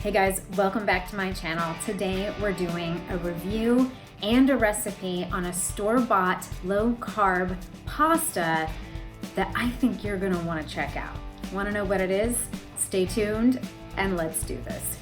Hey guys, welcome back to my channel. Today we're doing a review and a recipe on a store-bought low-carb pasta that I think you're gonna wanna check out. Wanna know what it is? Stay tuned and let's do this.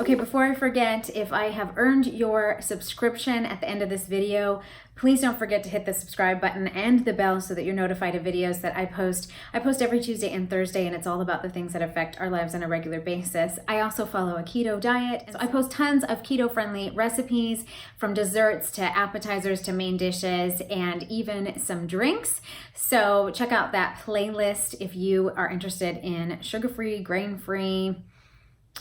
Okay, before I forget, if I have earned your subscription at the end of this video, please don't forget to hit the subscribe button and the bell so that you're notified of videos that I post. I post every Tuesday and Thursday, and it's all about the things that affect our lives on a regular basis. I also follow a keto diet, and so I post tons of keto-friendly recipes, from desserts to appetizers to main dishes, and even some drinks. So check out that playlist if you are interested in sugar-free, grain-free,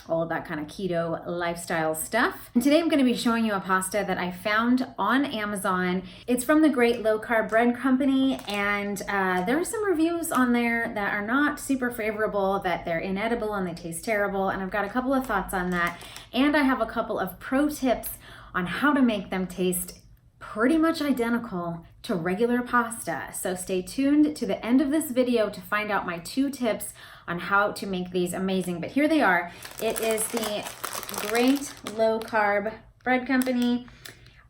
all of that kind of keto lifestyle stuff. And today I'm going to be showing you a pasta that I found on Amazon. It's from the Great Low Carb Bread Company, and there are some reviews on there that are not super favorable, that they're inedible and they taste terrible, and I've got a couple of thoughts on that, and I have a couple of pro tips on how to make them taste pretty much identical to regular pasta. So stay tuned to the end of this video to find out my 2 tips on how to make these amazing. But here they are. It is the Great Low Carb Bread Company.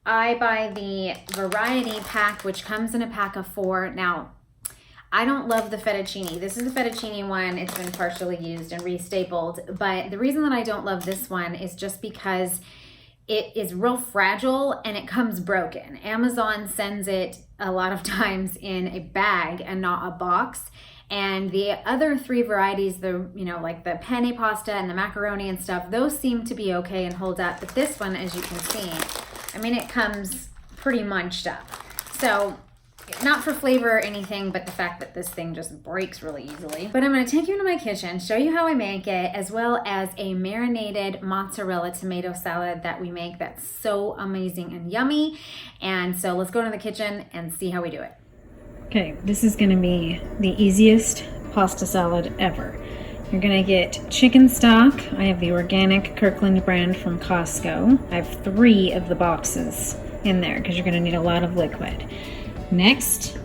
I buy the variety pack, which comes in a pack of 4. Now, I don't love the fettuccine. This is the fettuccine one. It's been partially used and restapled. But the reason that I don't love this one is just because it is real fragile and it comes broken. Amazon sends it a lot of times in a bag and not a box. And the other 3 varieties, like the penne pasta and the macaroni and stuff, those seem to be okay and hold up. But this one, as you can see, I mean, it comes pretty munched up. So not for flavor or anything, but the fact that this thing just breaks really easily. But I'm gonna take you into my kitchen, show you how I make it, as well as a marinated mozzarella tomato salad that we make that's so amazing and yummy. And so let's go into the kitchen and see how we do it. Okay, this is gonna be the easiest pasta salad ever. You're gonna get chicken stock. I have the organic Kirkland brand from Costco. I have 3 of the boxes in there because you're gonna need a lot of liquid. Next,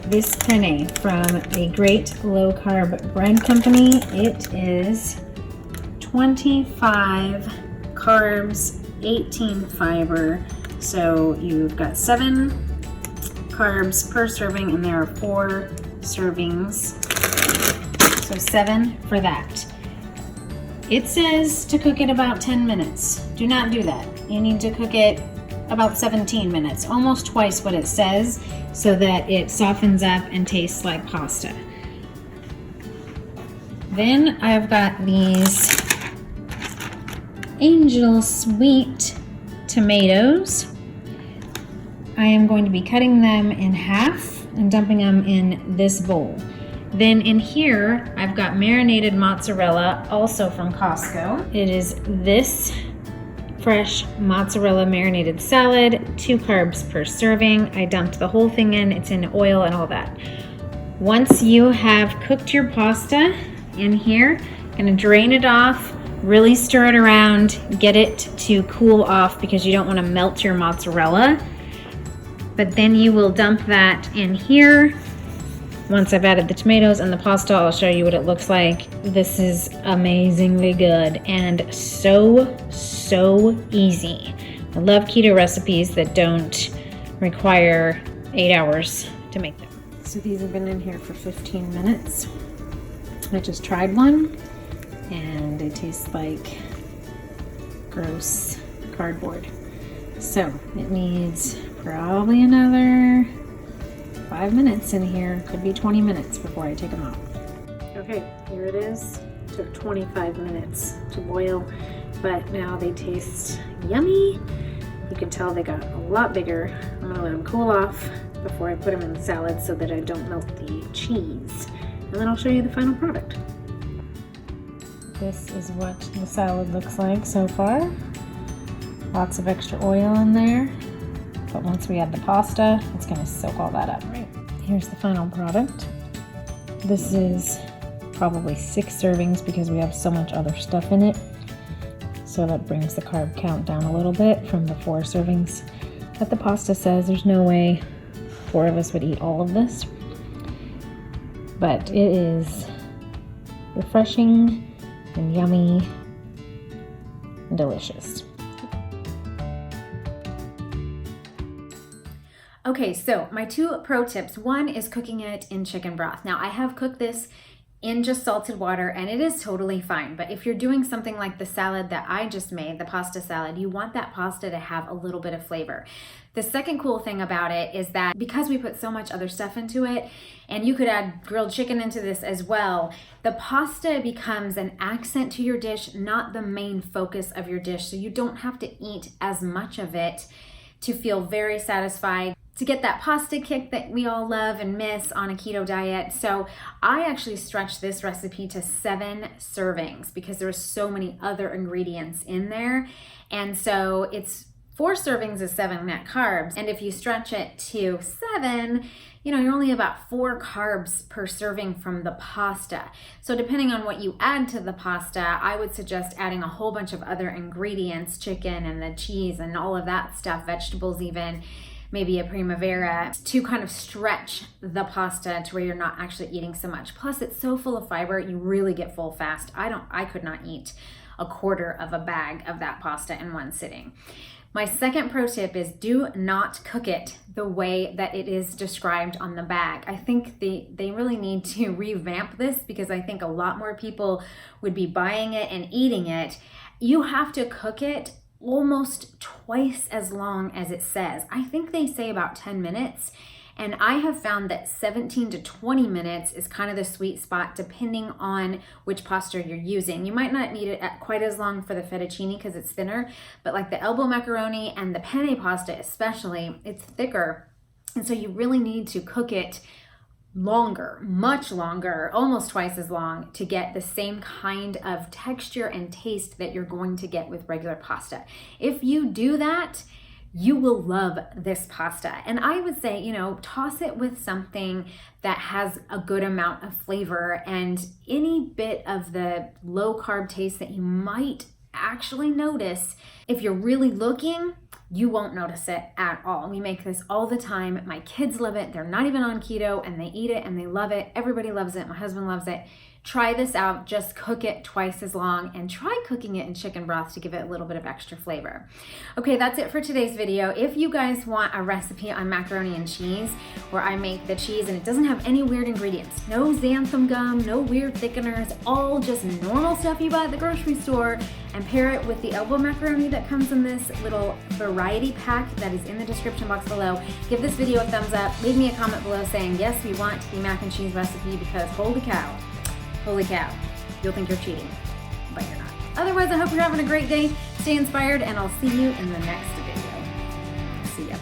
this penne from the Great Low Carb Bread Company. It is 25 carbs, 18 fiber. So you've got 7 carbs per serving, and there are 4 servings. So 7 for that. It says to cook it about 10 minutes. Do not do that. You need to cook it about 17 minutes, almost twice what it says, so that it softens up and tastes like pasta. Then I've got these Angel Sweet tomatoes. I am going to be cutting them in half and dumping them in this bowl. Then in here, I've got marinated mozzarella, also from Costco. It is this fresh mozzarella marinated salad, 2 carbs per serving. I dumped the whole thing in. It's in oil and all that. Once you have cooked your pasta in here, I'm gonna drain it off, really stir it around, get it to cool off because you don't want to melt your mozzarella. But then you will dump that in here. Once I've added the tomatoes and the pasta, I'll show you what it looks like. This is amazingly good and so easy. I love keto recipes that don't require 8 hours to make them. So these have been in here for 15 minutes. I just tried one and it tastes like gross cardboard. So it needs probably another 5 minutes in here. Could be 20 minutes before I take them out. Okay, here it is. It took 25 minutes to boil, but now they taste yummy. You can tell they got a lot bigger. I'm gonna let them cool off before I put them in the salad so that I don't melt the cheese. And then I'll show you the final product. This is what the salad looks like so far. Lots of extra oil in there. But once we add the pasta, it's going to soak all that up. Right. Here's the final product. This is probably 6 servings because we have so much other stuff in it. So that brings the carb count down a little bit from the 4 servings But the pasta says there's no way 4 of us would eat all of this. But it is refreshing and yummy and delicious. Okay, so my 2 pro tips. One is cooking it in chicken broth. Now I have cooked this in just salted water and it is totally fine. But if you're doing something like the salad that I just made, the pasta salad, you want that pasta to have a little bit of flavor. The second cool thing about it is that because we put so much other stuff into it, and you could add grilled chicken into this as well, the pasta becomes an accent to your dish, not the main focus of your dish. So you don't have to eat as much of it to feel very satisfied, to get that pasta kick that we all love and miss on a keto diet. So I actually stretched this recipe to 7 servings because there are so many other ingredients in there. And so it's 4 servings is 7 net carbs. And if you stretch it to 7, you're only about 4 carbs per serving from the pasta. So depending on what you add to the pasta, I would suggest adding a whole bunch of other ingredients, chicken and the cheese and all of that stuff, vegetables even, maybe a primavera, to kind of stretch the pasta to where you're not actually eating so much. Plus it's so full of fiber, you really get full fast. I could not eat a quarter of a bag of that pasta in one sitting. My second pro tip is do not cook it the way that it is described on the bag. I think they really need to revamp this because I think a lot more people would be buying it and eating it. You have to cook it almost twice as long as it says. I think they say about 10 minutes. And I have found that 17 to 20 minutes is kind of the sweet spot depending on which pasta you're using. You might not need it quite as long for the fettuccine because it's thinner, but like the elbow macaroni and the penne pasta especially, it's thicker. And so you really need to cook it longer, much longer, almost twice as long to get the same kind of texture and taste that you're going to get with regular pasta. If you do that, you will love this pasta. And I would say, toss it with something that has a good amount of flavor, and any bit of the low carb taste that you might actually notice, if you're really looking, you won't notice it at all. We make this all the time. My kids love it. They're not even on keto and they eat it and they love it. Everybody loves it. My husband loves it. Try this out, just cook it twice as long and try cooking it in chicken broth to give it a little bit of extra flavor. Okay, that's it for today's video. If you guys want a recipe on macaroni and cheese where I make the cheese and it doesn't have any weird ingredients, no xanthan gum, no weird thickeners, all just normal stuff you buy at the grocery store, and pair it with the elbow macaroni that comes in this little variety pack that is in the description box below, give this video a thumbs up, leave me a comment below saying, yes, we want the mac and cheese recipe because holy cow, you'll think you're cheating, but you're not. Otherwise, I hope you're having a great day. Stay inspired, and I'll see you in the next video. See ya.